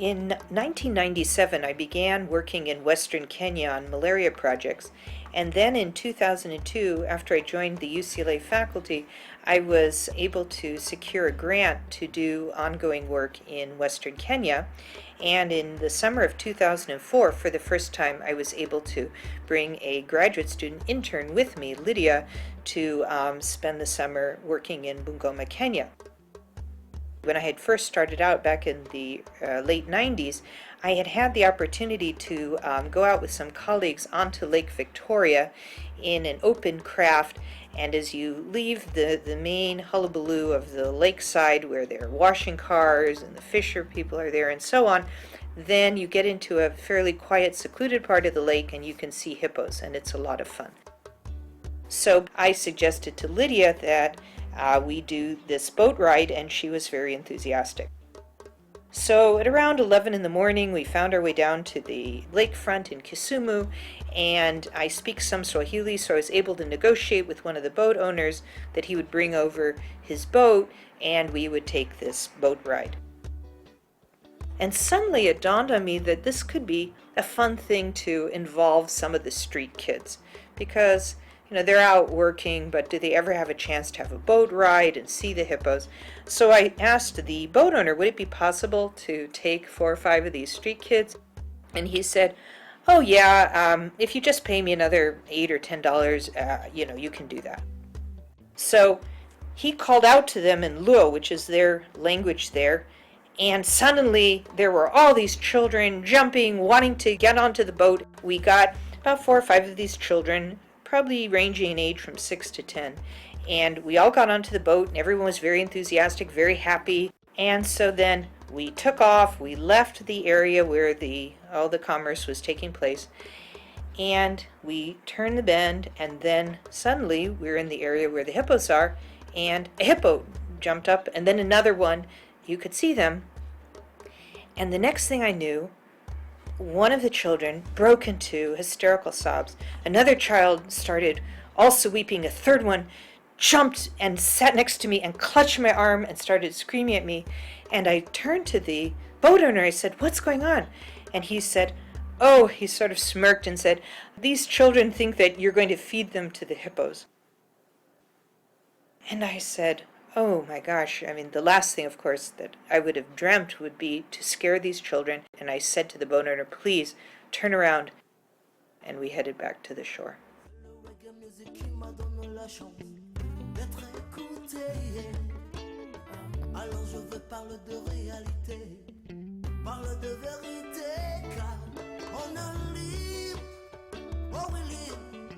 In 1997, I began working in Western Kenya on malaria projects, and then in 2002, after I joined the UCLA faculty, I was able to secure a grant to do ongoing work in Western Kenya. And in the summer of 2004, for the first time, I was able to bring a graduate student intern with me, Lydia, to spend the summer working in Bungoma, Kenya. When I had first started out back in the late 90s, I had had the opportunity to go out with some colleagues onto Lake Victoria in an open craft, and as you leave the main hullabaloo of the lakeside where there are washing cars and the fisher people are there and so on, then you get into a fairly quiet, secluded part of the lake and you can see hippos, and it's a lot of fun. So I suggested to Lydia that we do this boat ride, and she was very enthusiastic. So at around 11 in the morning, we found our way down to the lakefront in Kisumu, and I speak some Swahili, so I was able to negotiate with one of the boat owners that he would bring over his boat, and we would take this boat ride. And suddenly it dawned on me that this could be a fun thing to involve some of the street kids, because they're out working, but do they ever have a chance to have a boat ride and see the hippos? So I asked the boat owner, would it be possible to take 4 or 5 of these street kids? And he said, oh yeah, if you just pay me another $8 or $10, you can do that. So he called out to them in Luo, which is their language there, and suddenly there were all these children jumping, wanting to get onto the boat. We got about 4 or 5 of these children, probably ranging in age from 6 to 10. And we all got onto the boat, and everyone was very enthusiastic, very happy. And so then we took off, we left the area where all the commerce was taking place, and we turned the bend, and then suddenly we're in the area where the hippos are, and a hippo jumped up, and then another one. You could see them. And the next thing I knew, one of the children broke into hysterical sobs. Another child started also weeping. A third one jumped and sat next to me and clutched my arm and started screaming at me. And I turned to the boat owner. I said, what's going on? And he said, oh, he sort of smirked and said, these children think that you're going to feed them to the hippos. And I said, oh my gosh, the last thing, of course, that I would have dreamt would be to scare these children. And I said to the boat owner, please turn around. And we headed back to the shore. Parle de vérité, car on a libre, oh oui libre.